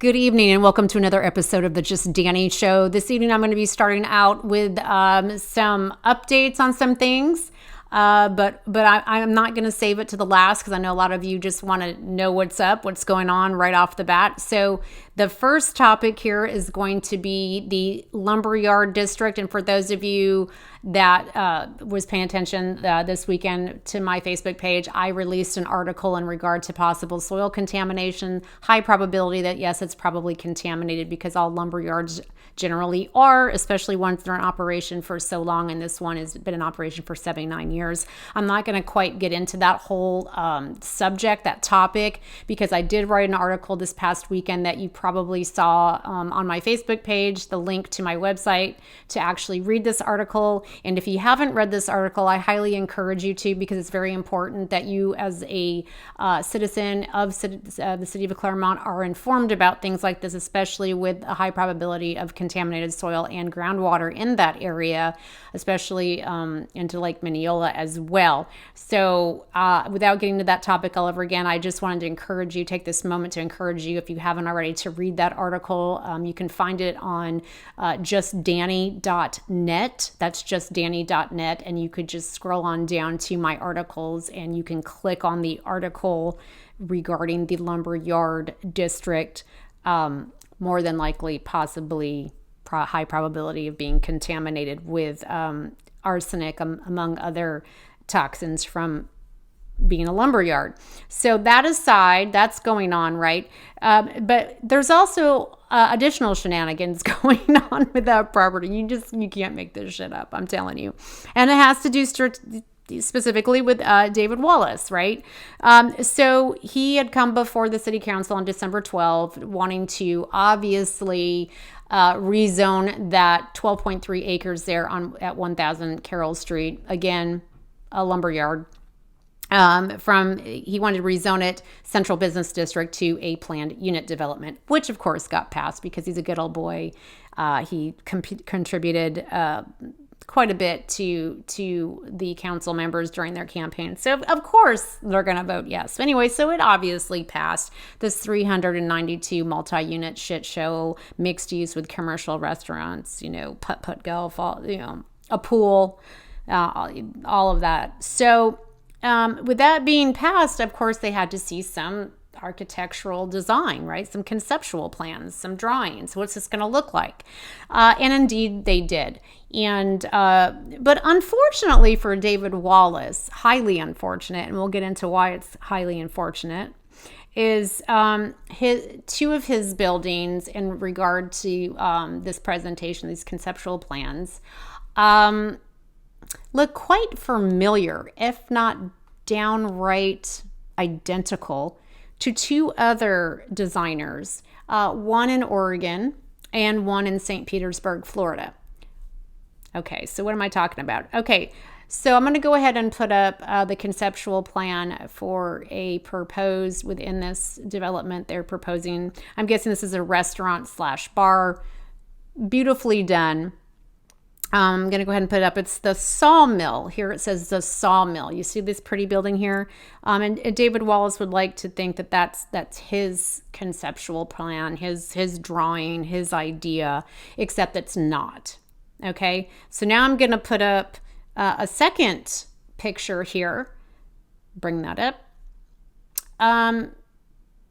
Good evening and welcome to another episode of the Just Danny Show. This evening I'm going to be starting out with some updates on some things, but I'm not going to save it to the last because I know a lot of you just want to know what's up, what's going on right off the bat. So the first topic here is going to be the lumberyard district, and for those of you that was paying attention this weekend to my Facebook page, I released an article in regard to possible soil contamination. High probability that yes, it's probably contaminated because all lumberyards generally are, especially ones that are in operation for so long, and this one has been in operation for 79 years. I'm not going to quite get into that whole subject, that topic, because I did write an article this past weekend that you probably saw on my Facebook page, the link to my website to actually read this article. And if you haven't read this article, I highly encourage you to, because it's very important that you as a citizen of the city of Claremont are informed about things like this, especially with a high probability of contaminated soil and groundwater in that area, especially into Lake Mineola as well. So without getting to that topic all over again, I just wanted to encourage you, take this moment to encourage you, if you haven't already, to read that article. You can find it on justdanny.net. That's justdanny.net, and you could just scroll on down to my articles and you can click on the article regarding the lumberyard district. More than likely, possibly high probability of being contaminated with arsenic, among other toxins from being a lumberyard. So that aside, that's going on, right? But there's also additional shenanigans going on with that property. You can't make this shit up, I'm telling you. And it has to do specifically with David Wallace, right? So he had come before the city council on December 12th, wanting to obviously rezone that 12.3 acres there at 1000 Carroll Street. Again, a lumberyard. He wanted to rezone it Central Business District to a planned unit development, which of course got passed because he's a good old boy. He contributed quite a bit to the council members during their campaign. So of course they're going to vote yes. Anyway, so it obviously passed this 392 multi-unit shit show, mixed use with commercial restaurants, putt golf, a pool, all of that. So with that being passed, of course, they had to see some architectural design, right? Some conceptual plans, some drawings. What's this going to look like? And indeed, they did. And but unfortunately for David Wallace, highly unfortunate, and we'll get into why it's highly unfortunate, is two of his buildings in regard to this presentation, these conceptual plans, look quite familiar, if not downright identical, to two other designers, one in Oregon and one in St. Petersburg, Florida. Okay, so what am I talking about? Okay, so I'm going to go ahead and put up the conceptual plan for a proposed, within this development they're proposing. I'm guessing this is a restaurant/bar. Beautifully done. I'm going to go ahead and put it up. It's the Sawmill. Here it says the Sawmill. You see this pretty building here? And David Wallace would like to think that that's his conceptual plan, his drawing, his idea, except it's not. Okay? So now I'm going to put up a second picture here. Bring that up.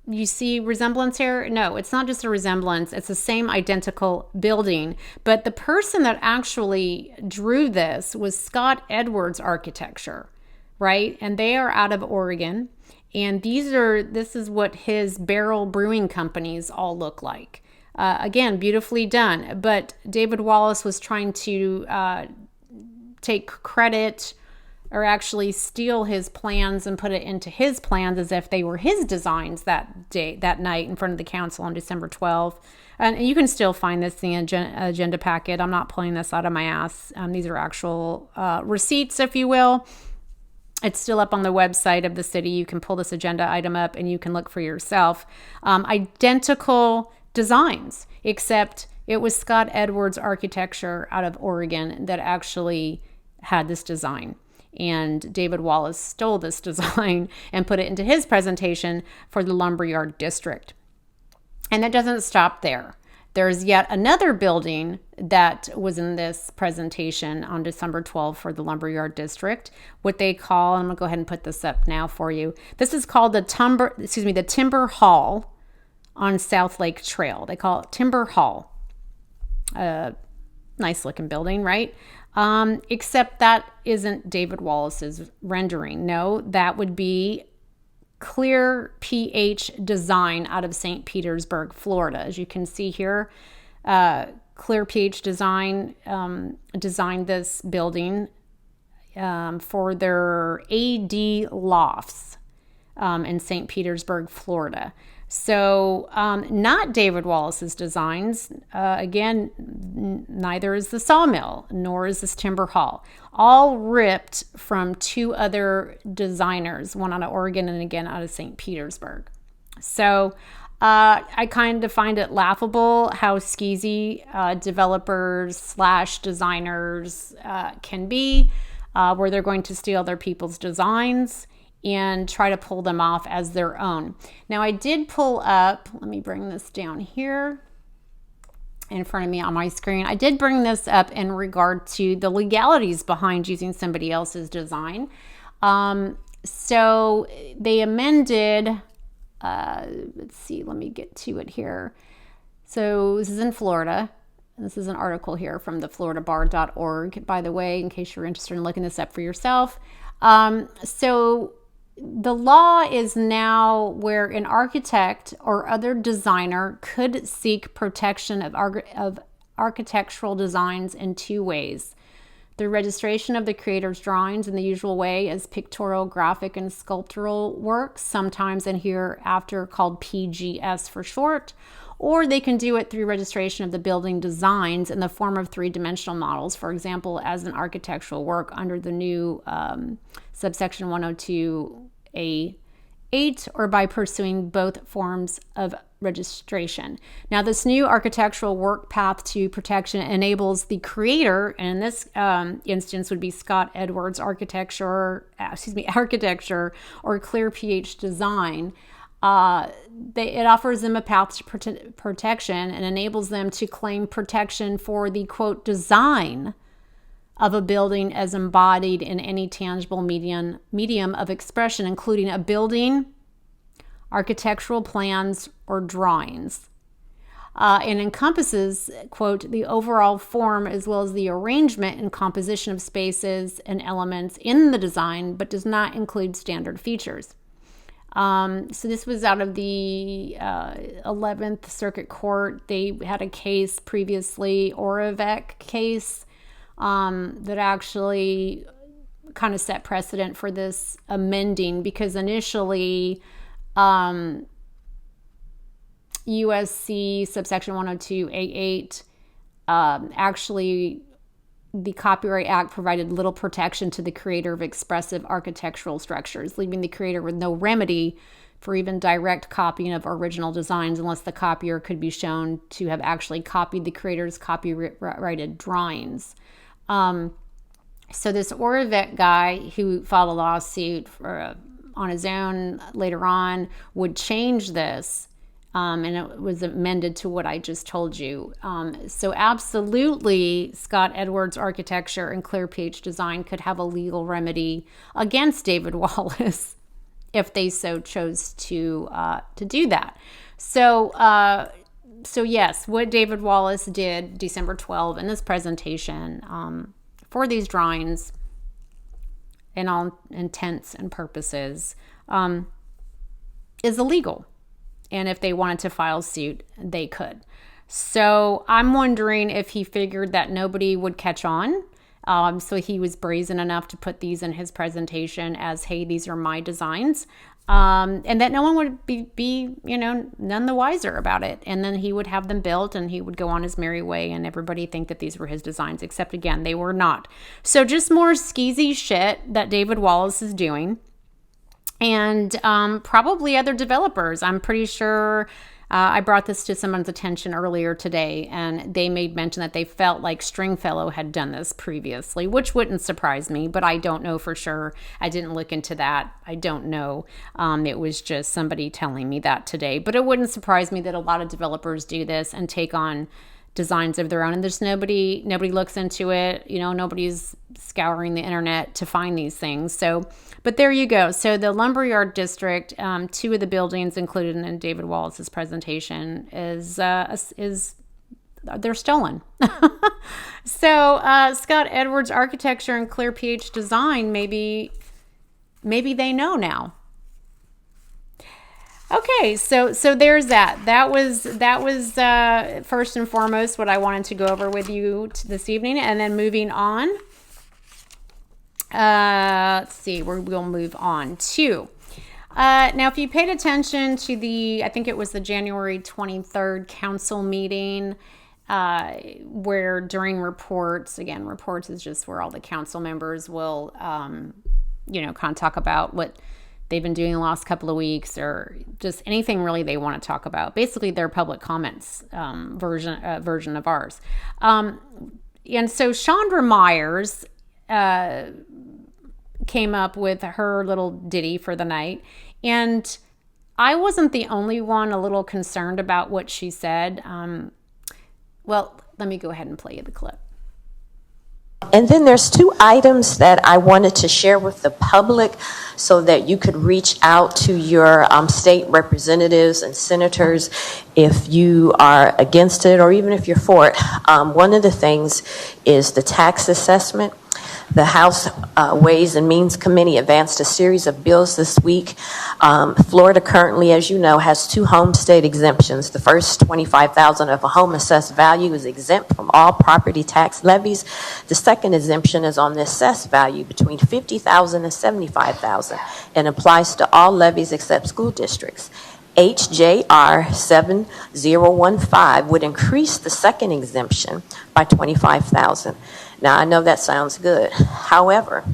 You see resemblance here? No, it's not just a resemblance. It's the same identical building. But the person that actually drew this was Scott Edwards Architecture, right? And they are out of Oregon. And this is what his barrel brewing companies all look like. Again, beautifully done. But David Wallace was trying to take credit or actually steal his plans and put it into his plans as if they were his designs that night in front of the council on December 12th. And you can still find this in the agenda packet. I'm not pulling this out of my ass. These are actual receipts, if you will. It's still up on the website of the city. You can pull this agenda item up and you can look for yourself. Identical designs, except it was Scott Edwards Architecture out of Oregon that actually had this design. And David Wallace stole this design and put it into his presentation for the lumberyard district. And it doesn't stop there. There's yet another building that was in this presentation on December 12th for the Lumberyard District, what they call, I'm going to go ahead and put this up now for you. This is called the Timber Hall on South Lake Trail. They call it Timber Hall. Nice looking building, right? Except that isn't David Wallace's rendering. No, that would be Clear pH Design out of St. Petersburg, Florida. As you can see here, Clear pH Design designed this building for their AD lofts in St. Petersburg, Florida. So not David Wallace's designs. Again, neither is the sawmill, nor is this timber hall. All ripped from two other designers, one out of Oregon and again out of St. Petersburg. So I kind of find it laughable how skeezy developers / designers can be, where they're going to steal other people's designs and try to pull them off as their own. Now I did pull up, let me bring this down here in front of me on my screen. I did bring this up in regard to the legalities behind using somebody else's design. So they amended, let's see, let me get to it here. So this is in Florida. This is an article here from the floridabar.org, by the way, in case you're interested in looking this up for yourself. So the law is now where an architect or other designer could seek protection of architectural designs in two ways. The registration of the creator's drawings in the usual way as pictorial, graphic, and sculptural works, sometimes in hereafter called PGS for short, or they can do it through registration of the building designs in the form of three-dimensional models, for example, as an architectural work under the new subsection 102A8, or by pursuing both forms of registration. Now, this new architectural work path to protection enables the creator, and in this instance would be Scott Edwards Architecture or Clear pH Design. It offers them a path to protection and enables them to claim protection for the, quote, design of a building as embodied in any tangible medium of expression, including a building, architectural plans, or drawings. And encompasses, quote, the overall form as well as the arrangement and composition of spaces and elements in the design, but does not include standard features. So this was out of the 11th Circuit Court. They had a case previously, Oravec case, that actually kind of set precedent for this amending, because initially USC subsection 102A8 actually, the Copyright Act provided little protection to the creator of expressive architectural structures, leaving the creator with no remedy for even direct copying of original designs unless the copier could be shown to have actually copied the creator's copyrighted drawings. So this Oravec guy who filed a lawsuit on his own later on would change this, and it was amended to what I just told you. So absolutely, Scott Edwards Architecture and Clear pH Design could have a legal remedy against David Wallace if they so chose to do that. So yes, what David Wallace did December 12 in this presentation for these drawings, in all intents and purposes, is illegal. And if they wanted to file suit, they could. So I'm wondering if he figured that nobody would catch on. So he was brazen enough to put these in his presentation as, hey, these are my designs. And that no one would be none the wiser about it. And then he would have them built and he would go on his merry way and everybody think that these were his designs, except again, they were not. So just more skeezy shit that David Wallace is doing. And probably other developers. I'm pretty sure I brought this to someone's attention earlier today, and they made mention that they felt like Stringfellow had done this previously, which wouldn't surprise me, but I don't know for sure. I didn't look into that. I don't know. It was just somebody telling me that today, but it wouldn't surprise me that a lot of developers do this and take on designs of their own, and there's nobody looks into it. Nobody's scouring the internet to find these things. So, but there you go. So the lumberyard district, two of the buildings included in David Wallace's presentation is they're stolen. So Scott Edwards Architecture and Clear PH Design, maybe they know now. Okay, so there's that. That was first and foremost what I wanted to go over with you this evening, and then moving on. Let's see, we'll move on to now. If you paid attention to I think it was the January 23rd council meeting, where during reports is just where all the council members will, kind of talk about what they've been doing the last couple of weeks, or just anything really they want to talk about. Basically, their public comments version of ours. And so Chandra Myers came up with her little ditty for the night, and I wasn't the only one a little concerned about what she said. Well, let me go ahead and play you the clip. And then there's two items that I wanted to share with the public so that you could reach out to your state representatives and senators if you are against it or even if you're for it. One of the things is the tax assessment. The House Ways and Means Committee advanced a series of bills this week. Florida currently, as you know, has two homestead exemptions. The first $25,000 of a home assessed value is exempt from all property tax levies. The second exemption is on the assessed value between $50,000 and $75,000 and applies to all levies except school districts. HJR 7015 would increase the second exemption by $25,000. Now, I know that sounds good. However,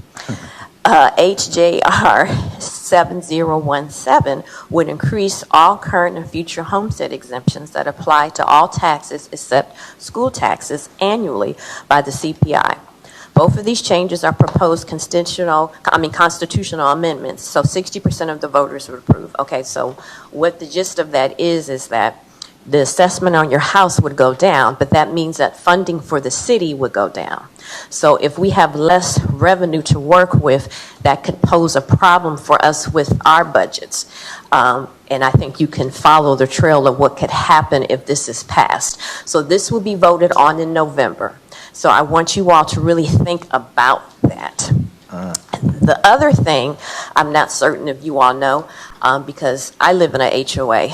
HJR 7017 would increase all current and future homestead exemptions that apply to all taxes except school taxes annually by the CPI. Both of these changes are proposed constitutional amendments, so 60% of the voters would approve. Okay, so what the gist of that is that the assessment on your house would go down, but that means that funding for the city would go down. So if we have less revenue to work with, that could pose a problem for us with our budgets. And I think you can follow the trail of what could happen if this is passed. So this will be voted on in November. So I want you all to really think about that. The other thing, I'm not certain if you all know, because I live in a HOA.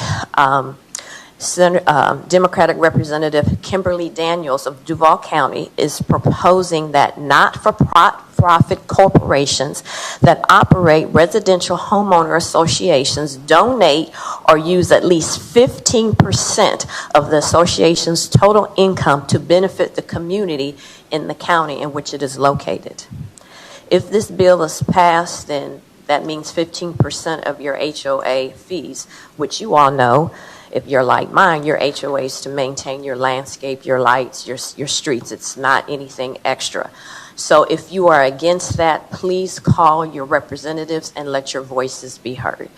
Democratic Representative Kimberly Daniels of Duval County is proposing that not-for-profit corporations that operate residential homeowner associations donate or use at least 15% of the association's total income to benefit the community in the county in which it is located. If this bill is passed, then that means 15% of your HOA fees, which you all know. If you're like mine, your HOA is to maintain your landscape, your lights, your streets. It's not anything extra. So if you are against that, please call your representatives and let your voices be heard.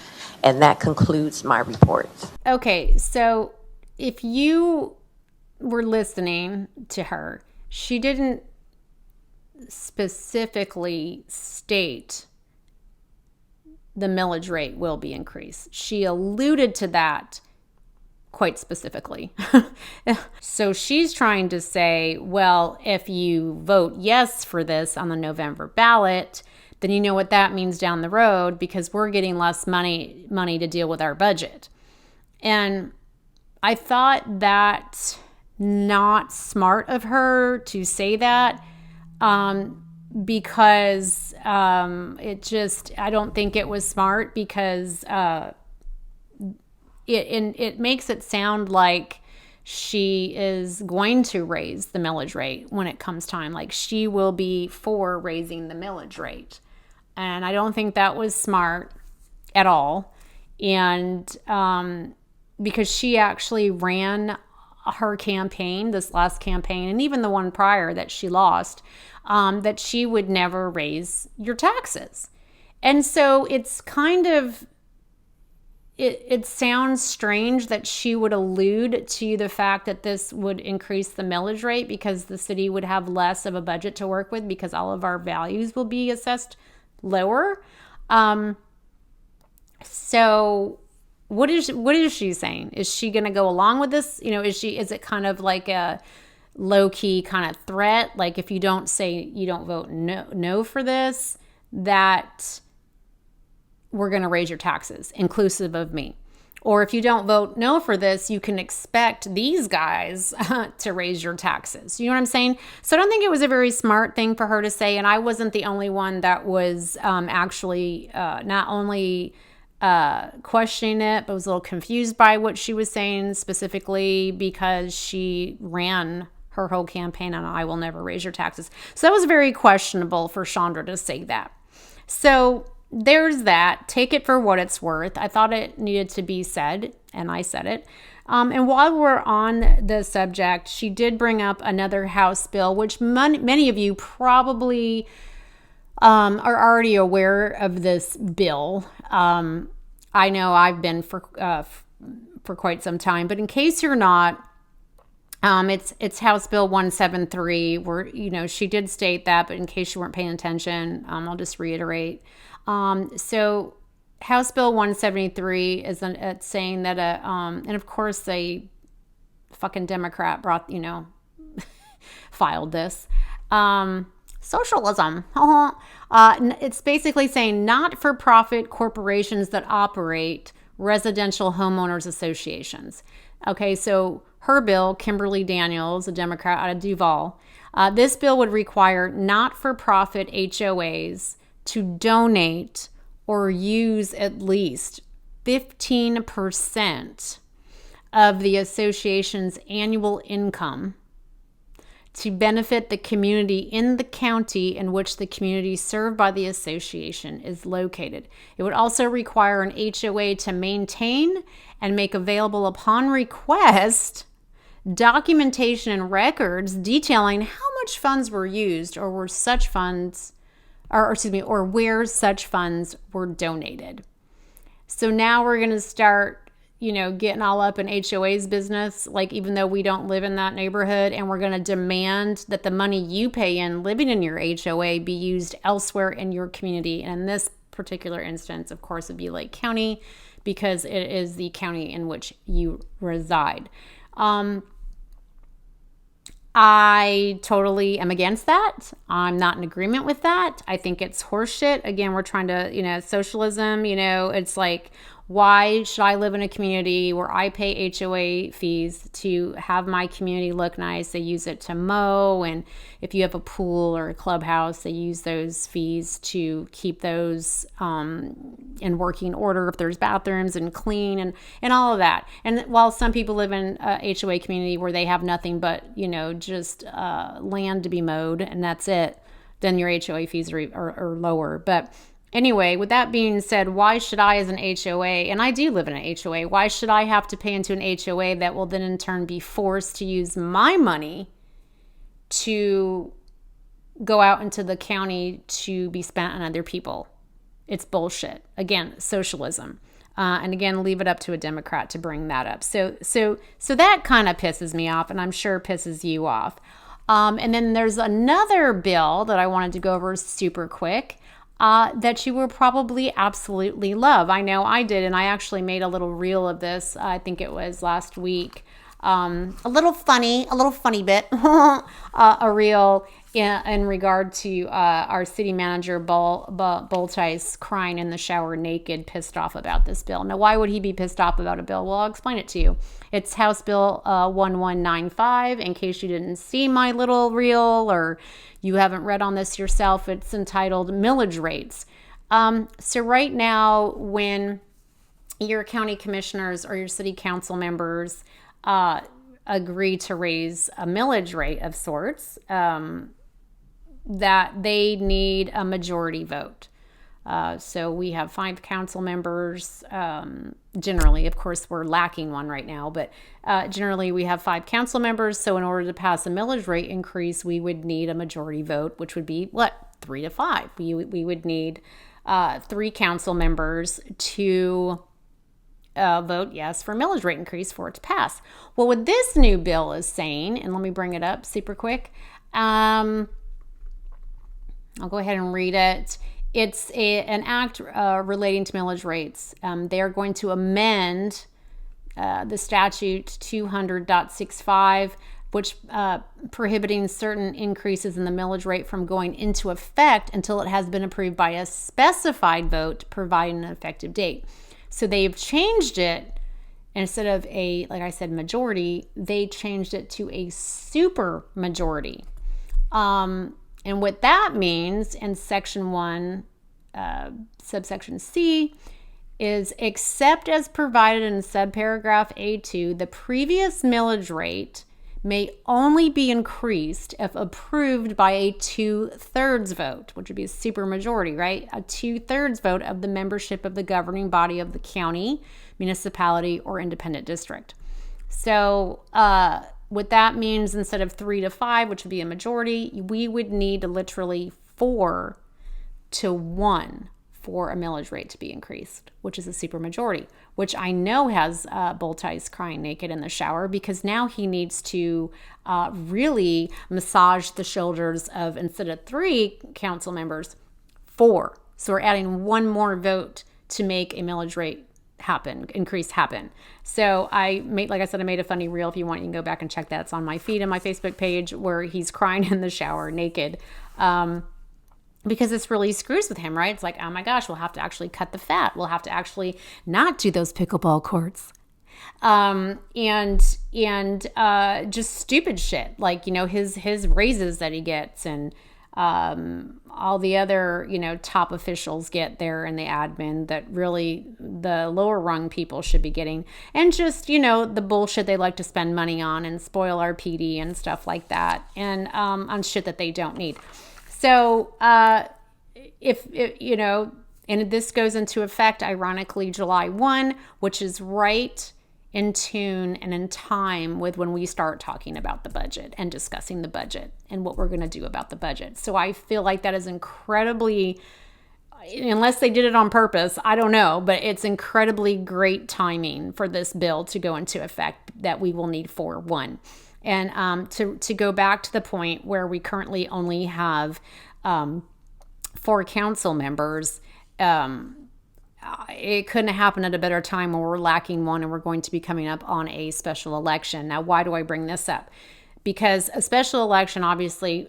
And that concludes my report. Okay, so if you were listening to her, she didn't specifically state the millage rate will be increased. She alluded to that quite specifically. So she's trying to say, well, if you vote yes for this on the November ballot, then you know what that means down the road, because we're getting less money to deal with our budget. And I thought that not smart of her to say that, because I don't think it was smart, because it makes it sound like she is going to raise the millage rate when it comes time. Like she will be for raising the millage rate. And I don't think that was smart at all. And because she actually ran her campaign, this last campaign, and even the one prior that she lost, that she would never raise your taxes. And so it's kind of, it sounds strange that she would allude to the fact that this would increase the millage rate because the city would have less of a budget to work with because all of our values will be assessed lower. So what is she saying? Is she going to go along with this? Is it kind of like a low key kind of threat? Like if you don't vote no for this, that we're going to raise your taxes, inclusive of me. Or if you don't vote no for this, you can expect these guys to raise your taxes. You know what I'm saying? So I don't think it was a very smart thing for her to say. And I wasn't the only one that was actually not only questioning it, but was a little confused by what she was saying, specifically because she ran her whole campaign on I will never raise your taxes. So that was very questionable for Chandra to say that. So there's that. Take it for what it's worth. I thought it needed to be said, and I said it. And while we're on the subject, she did bring up another House bill, which many of you probably are already aware of this bill. I know I've been for quite some time, but in case you're not, it's House Bill 173, where, she did state that, but in case you weren't paying attention, I'll just reiterate. So House Bill 173 is saying that, and of course a fucking Democrat filed this, socialism. It's basically saying not-for-profit corporations that operate residential homeowners associations. Okay, so her bill, Kimberly Daniels, a Democrat out of Duval, this bill would require not-for-profit HOAs to donate or use at least 15% of the association's annual income to benefit the community in the county in which the community served by the association is located. It would also require an HOA to maintain and make available upon request documentation and records detailing how much funds were used or where such funds were donated. So now we're going to start, getting all up in HOA's business, like even though we don't live in that neighborhood, and we're going to demand that the money you pay in living in your HOA be used elsewhere in your community. And in this particular instance, of course, it'd be Lake County because it is the county in which you reside. I totally am against that. I'm not in agreement with that. I think it's horseshit. Again, we're trying to, socialism, it's like, why should I live in a community where I pay HOA fees to have my community look nice? They use it to mow, and if you have a pool or a clubhouse, they use those fees to keep those in working order if there's bathrooms and clean and all of that. And while some people live in a HOA community where they have nothing but, just land to be mowed and that's it, then your HOA fees are lower. But anyway, with that being said, why should I as an HOA, and I do live in an HOA, why should I have to pay into an HOA that will then in turn be forced to use my money to go out into the county to be spent on other people? It's bullshit. Again, socialism. And again, leave it up to a Democrat to bring that up. So that kind of pisses me off, and I'm sure pisses you off. And then there's another bill that I wanted to go over super quick. That you will probably absolutely love. I know I did, and I actually made a little reel of this. I think it was last week. A little funny bit, a reel in regard to our city manager, Boltice, crying in the shower naked, pissed off about this bill. Now, why would he be pissed off about a bill? Well, I'll explain it to you. It's House Bill 1195. In case you didn't see my little reel or you haven't read on this yourself, it's entitled Millage Rates. So right now, when your county commissioners or your city council members agree to raise a millage rate of sorts, that they need a majority vote. So we have 5 council members. Generally, of course, we're lacking one right now, but generally we have 5 council members. So in order to pass a millage rate increase, we would need a majority vote, which would be 3 to 5. We would need 3 council members to vote yes for millage rate increase for it to pass. Well, what this new bill is saying, and let me bring it up super quick. I'll go ahead and read it. It's an act relating to millage rates. They are going to amend the statute 200.65, which prohibiting certain increases in the millage rate from going into effect until it has been approved by a specified vote, providing an effective date. So they've changed it. Instead of a, like I said, majority, they changed it to a super majority. And what that means in Section 1, subsection C, is except as provided in subparagraph A2, the previous millage rate may only be increased if approved by a 2/3 vote, which would be a super majority, right? A 2/3 vote of the membership of the governing body of the county, municipality, or independent district. So, what that means, instead of 3 to 5, which would be a majority, we would need literally 4 to 1 for a millage rate to be increased, which is a super majority, which I know has Bullseye crying naked in the shower, because now he needs to really massage the shoulders of, instead of 3 council members, 4. So we're adding 1 more vote to make a millage rate increase happen. So like I said, I made a funny reel. If you want, you can go back and check that. It's on my feed and my Facebook page, where he's crying in the shower naked. Because this really screws with him, right? It's like, oh my gosh, we'll have to actually cut the fat. We'll have to actually not do those pickleball courts. And just stupid shit, like, his raises that he gets, and all the other, top officials get there in the admin that really the lower rung people should be getting. And just, the bullshit they like to spend money on and spoil our PD and stuff like that, and on shit that they don't need. So if and this goes into effect, ironically, July 1, which is right in tune and in time with when we start talking about the budget and discussing the budget and what we're going to do about the budget. So I feel like that is incredibly, unless they did it on purpose, I don't know, but it's incredibly great timing for this bill to go into effect, that we will need 4-1. And to go back to the point where we currently only have 4 council members, it couldn't have happened at a better time when we're lacking 1 and we're going to be coming up on a special election. Now, why do I bring this up? Because a special election, obviously,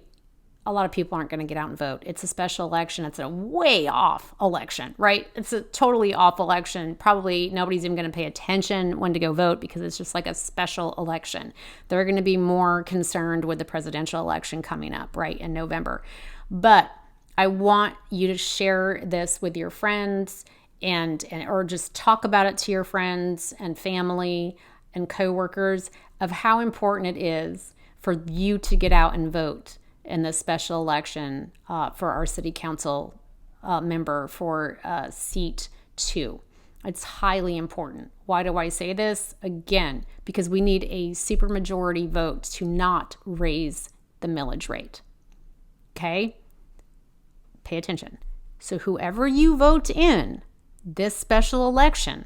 a lot of people aren't going to get out and vote. It's a special election. It's a way off election, right? It's a totally off election. Probably nobody's even going to pay attention when to go vote, because it's just like a special election. They're going to be more concerned with the presidential election coming up, right, in November. But I want you to share this with your friends, and or just talk about it to your friends and family and coworkers, of how important it is for you to get out and vote in this special election for our city council member for seat 2. It's highly important. Why do I say this? Again, because we need a supermajority vote to not raise the millage rate. Okay? Pay attention. So whoever you vote in this special election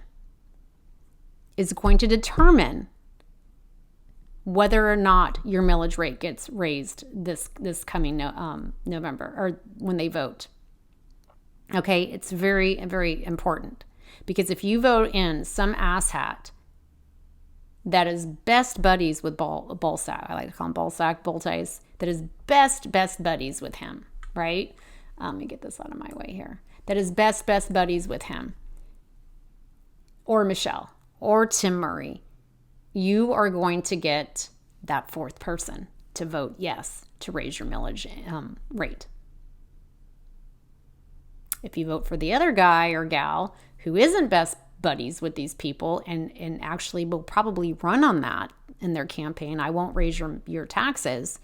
is going to determine whether or not your millage rate gets raised this coming November, or when they vote. Okay, it's very, very important, because if you vote in some asshat that is best buddies with Bullseye, I like to call him Bullseye, that is best buddies with him, right? Let me get this out of my way here. That is best buddies with him, or Michelle, or Tim Murray. You are going to get that 4th person to vote yes to raise your millage rate. If you vote for the other guy or gal who isn't best buddies with these people, and actually will probably run on that in their campaign, I won't raise your taxes,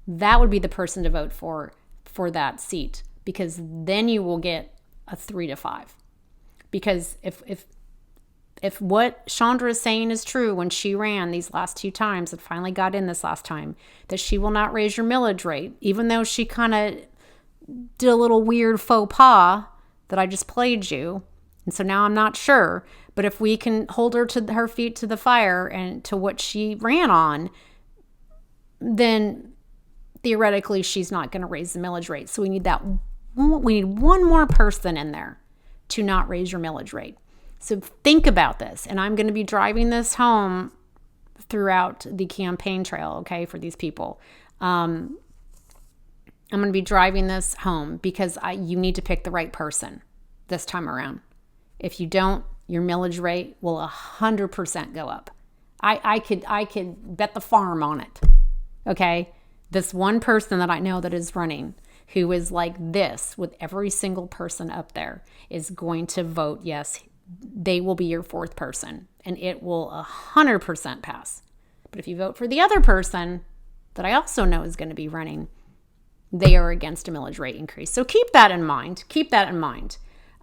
that would be the person to vote for that seat, because then you will get a 3 to 5. Because if what Chandra is saying is true, when she ran these last 2 times and finally got in this last time, that she will not raise your millage rate, even though she kind of did a little weird faux pas that I just played you. And so now I'm not sure. But if we can hold her to her feet to the fire and to what she ran on, then theoretically she's not going to raise the millage rate. So we need one more person in there to not raise your millage rate. So think about this. And I'm going to be driving this home throughout the campaign trail, okay, for these people. I'm going to be driving this home because you need to pick the right person this time around. If you don't, your millage rate will 100% go up. I could bet the farm on it. Okay? This one person that I know that is running, who is like this with every single person up there, is going to vote yes. They will be your 4th person, and it will 100% pass. But if you vote for the other person that I also know is going to be running, they are against a millage rate increase. So keep that in mind. Keep that in mind.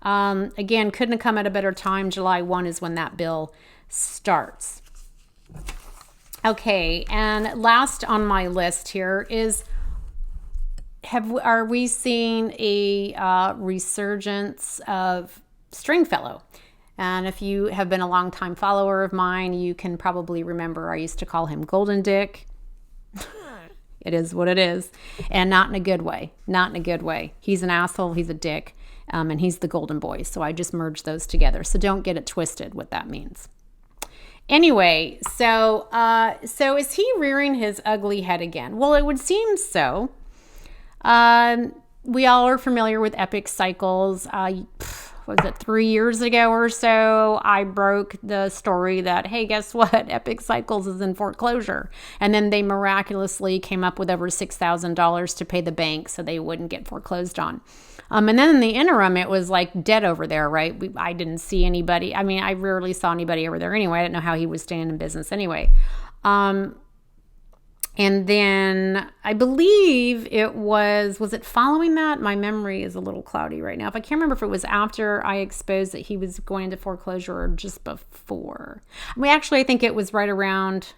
Again, couldn't have come at a better time. July 1 is when that bill starts. Okay, and last on my list here is, are we seeing a resurgence of Stringfellow? And if you have been a longtime follower of mine, you can probably remember I used to call him Golden Dick. It is what it is. And not in a good way. Not in a good way. He's an asshole. He's a dick. And he's the golden boy. So I just merged those together. So don't get it twisted what that means. Anyway, so is he rearing his ugly head again? Well, it would seem so. We all are familiar with Epic Cycles. Was it 3 years ago or so, I broke the story that, hey, guess what? Epic Cycles is in foreclosure. And then they miraculously came up with over $6,000 to pay the bank so they wouldn't get foreclosed on. And then in the interim, it was like dead over there, right? I didn't see anybody. I mean, I rarely saw anybody over there anyway. I didn't know how he was staying in business anyway. And then I believe it was it following that? My memory is a little cloudy right now. If I can't remember if it was after I exposed that he was going into foreclosure or just before. I mean, actually, I think it was right around,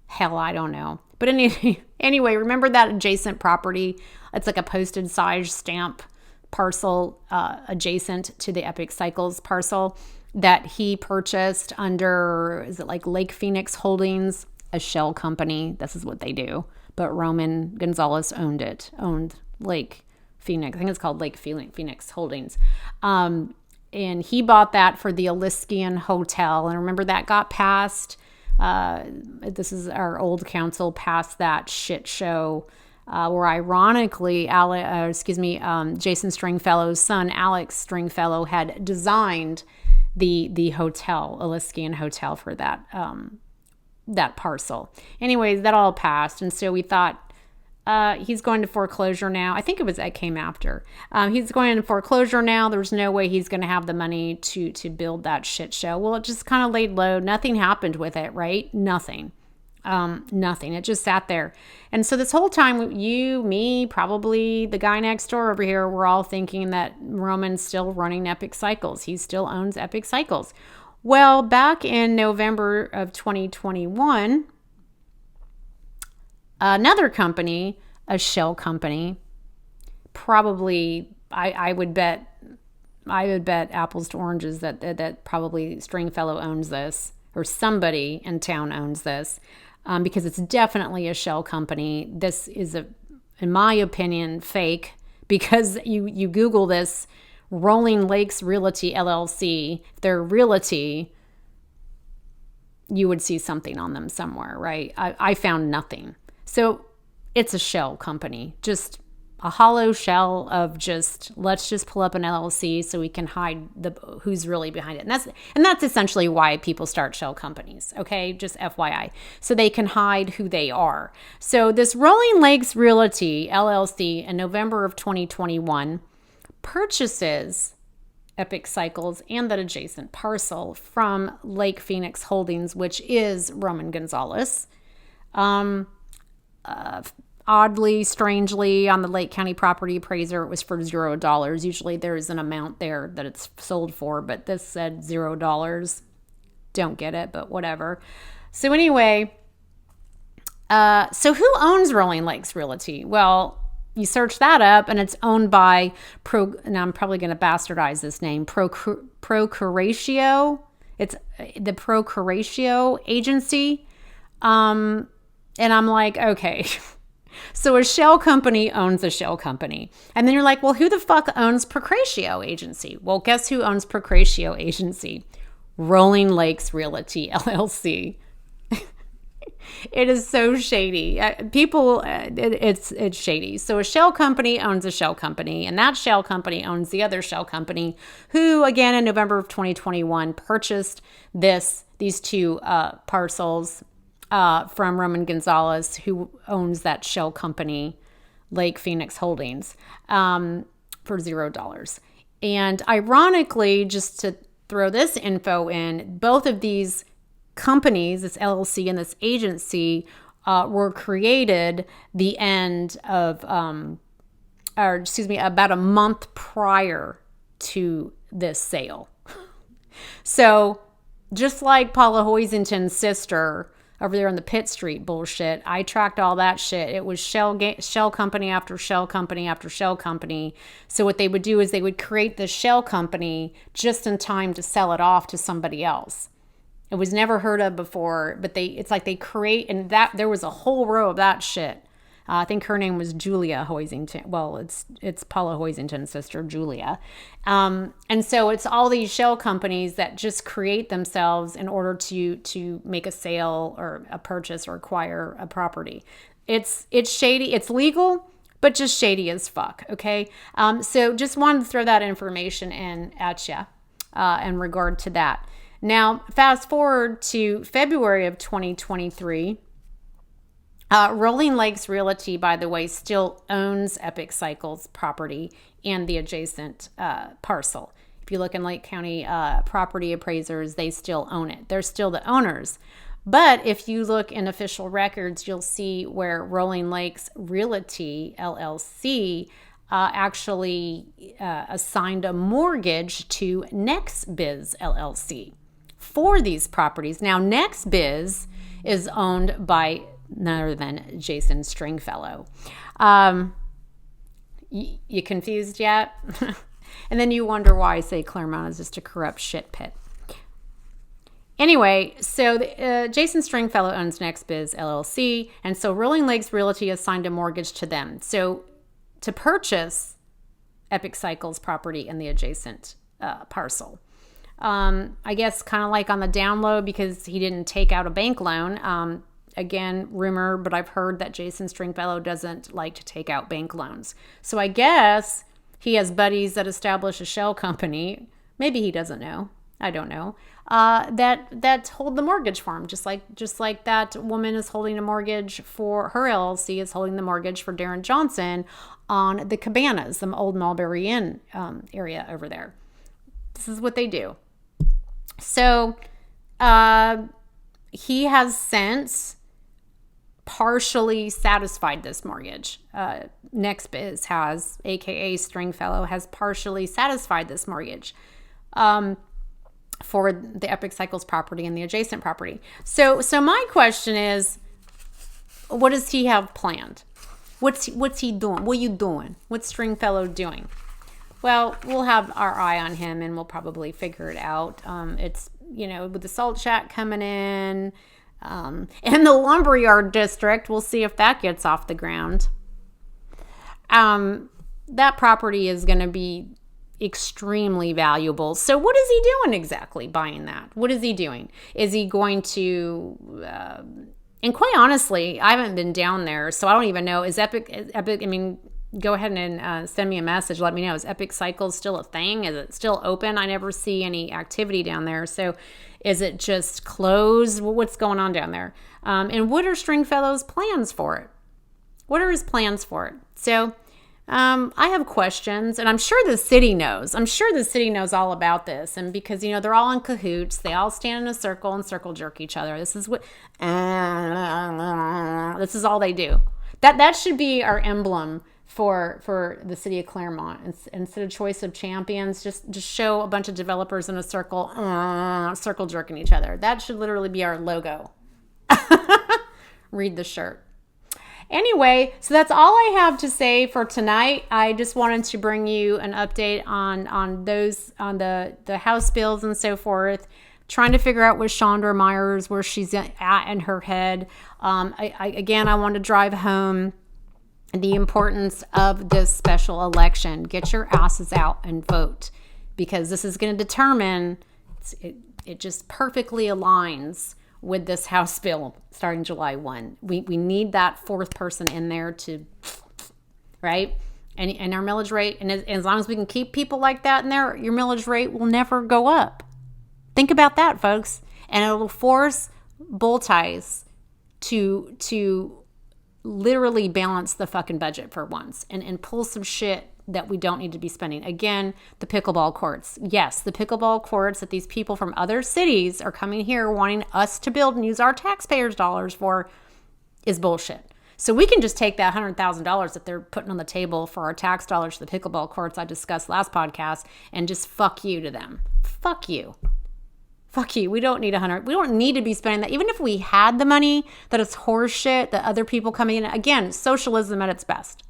hell, I don't know. But anyway, remember that adjacent property? It's like a postage size stamp parcel adjacent to the Epic Cycles parcel that he purchased under, is it like Lake Phoenix Holdings? A shell company. This is what they do. But Roman Gonzalez owned Lake Phoenix. I think it's called Lake Phoenix Holdings. And he bought that for the Elysian Hotel. And remember that got passed. This is our old council passed that shit show where ironically, Jason Stringfellow's son, Alex Stringfellow, had designed the hotel, Elysian Hotel, for that parcel. Anyways, that all passed. And so we thought, he's going to foreclosure now. I think it came after. He's going into foreclosure now. There's no way he's going to have the money to build that shit show. Well, it just kind of laid low. Nothing happened with it, right? Nothing. Nothing. It just sat there. And so this whole time, you, me, probably the guy next door over here, we're all thinking that Roman's still running Epic Cycles. He still owns Epic Cycles. Well, back in November of 2021, another company, a shell company, probably I would bet apples to oranges that probably Stringfellow owns this, or somebody in town owns this, because it's definitely a shell company. This is in my opinion, fake, because you Google this. Rolling Lakes Realty LLC, their realty, you would see something on them somewhere, right? I found nothing. So it's a shell company, just a hollow shell of let's just pull up an LLC so we can hide who's really behind it. And that's essentially why people start shell companies, okay? Just FYI. So they can hide who they are. So this Rolling Lakes Realty LLC in November of 2021 purchases Epic Cycles and that adjacent parcel from Lake Phoenix Holdings, which is Roman Gonzalez. Oddly, strangely, on the Lake County property appraiser, it was for $0. Usually there's an amount there that it's sold for, but this said $0. Don't get it, but whatever. So anyway, so who owns Rolling Lakes Realty? Well, you search that up, and it's owned by and I'm probably going to bastardize this name, Procuratio. It's the Procuratio agency. And I'm like, okay. So a shell company owns a shell company. And then you're like, well, who the fuck owns Procuratio agency? Well, guess who owns Procuratio agency? Rolling Lakes Realty, LLC. It is so shady. It's shady. So a shell company owns a shell company, and that shell company owns the other shell company, who again in November of 2021 purchased these two parcels from Roman Gonzalez, who owns that shell company, Lake Phoenix Holdings, for $0. And ironically, just to throw this info in, both of these companies, this LLC and this agency, were created the end of, about a month prior to this sale. So just like Paula Hoisington's sister over there on the Pitt Street bullshit, I tracked all that shit. It was shell company after shell company after shell company. So what they would do is they would create the shell company just in time to sell it off to somebody else. It was never heard of before, but it's like they create, and that there was a whole row of that shit. I think her name was Julia Hoisington. Well, it's Paula Hoisington's sister, Julia. And so it's all these shell companies that just create themselves in order to make a sale or a purchase or acquire a property. It's shady. It's legal, but just shady as fuck. Okay. So just wanted to throw that information in at you in regard to that. Now, fast forward to February of 2023. Rolling Lakes Realty, by the way, still owns Epic Cycles property and the adjacent parcel. If you look in Lake County property appraisers, they still own it. They're still the owners. But if you look in official records, you'll see where Rolling Lakes Realty, LLC, actually assigned a mortgage to NextBiz, LLC for these properties. Now, NextBiz is owned by none other than Jason Stringfellow. You confused yet? And then you wonder why I say Claremont is just a corrupt shit pit. Anyway, so Jason Stringfellow owns NextBiz LLC, and so Rolling Lakes Realty assigned a mortgage to them. So to purchase Epic Cycles property and the adjacent parcel. I guess kind of like on the down low, because he didn't take out a bank loan. Again, rumor, but I've heard that Jason Stringfellow doesn't like to take out bank loans. So I guess he has buddies that establish a shell company. Maybe he doesn't know. I don't know. That hold the mortgage for him, just like that woman is holding a mortgage for her LLC is holding the mortgage for Darren Johnson on the Cabanas, the old Mulberry Inn area over there. This is what they do. So he has since partially satisfied this mortgage. NextBiz has, aka Stringfellow, has partially satisfied this mortgage for the Epic Cycles property and the adjacent property. So my question is, what does he have planned? What's he doing? What are you doing? What's Stringfellow doing? Well, we'll have our eye on him and we'll probably figure it out. It's, with the salt shack coming in, and the lumberyard district, we'll see if that gets off the ground. That property is going to be extremely valuable. So what is he doing exactly buying that? What is he doing? Is he going to, and quite honestly, I haven't been down there, so I don't even know. Is Epic, go ahead and send me a message. Let me know. Is Epic Cycles still a thing? Is it still open? I never see any activity down there. So is it just closed? What's going on down there? And what are Stringfellow's plans for it? What are his plans for it? So I have questions, and I'm sure the city knows. I'm sure the city knows all about this. And because, they're all in cahoots. They all stand in a circle and circle jerk each other. This is all they do. That should be our emblem for the city of Claremont. Instead of choice of champions, just show a bunch of developers in a circle jerking each other. That should literally be our logo. Read the shirt. Anyway, so that's all I have to say for tonight. I just wanted to bring you an update on the House bills and so forth. Trying to figure out with Chandra Myers where she's at in her head. I want to drive home the importance of this special election. Get your asses out and vote, because this is going to determine, it just perfectly aligns with this House bill starting July 1. We need that fourth person in there to, right? And our millage rate, and as long as we can keep people like that in there, your millage rate will never go up. Think about that, folks. And it will force bull ties to literally balance the fucking budget for once and pull some shit that we don't need to be spending. Again, the pickleball courts. Yes, the pickleball courts that these people from other cities are coming here wanting us to build and use our taxpayers' dollars for is bullshit. So we can just take that $100,000 that they're putting on the table for our tax dollars to the pickleball courts I discussed last podcast and just fuck you to them. Fuck you. Fuck you. We don't need we don't need to be spending that. Even if we had the money, that is horse shit that other people coming in. Again, socialism at its best.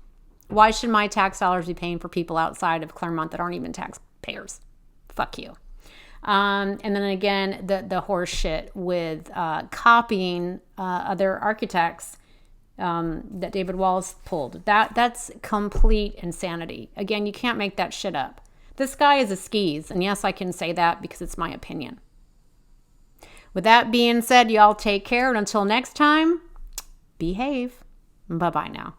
Why should my tax dollars be paying for people outside of Claremont that aren't even taxpayers? Fuck you. And then again, the horse shit with copying other architects that David Wallace pulled. That's complete insanity. Again, you can't make that shit up. This guy is a skeeze. And yes, I can say that because it's my opinion. With that being said, y'all take care. And until next time, behave. Bye-bye now.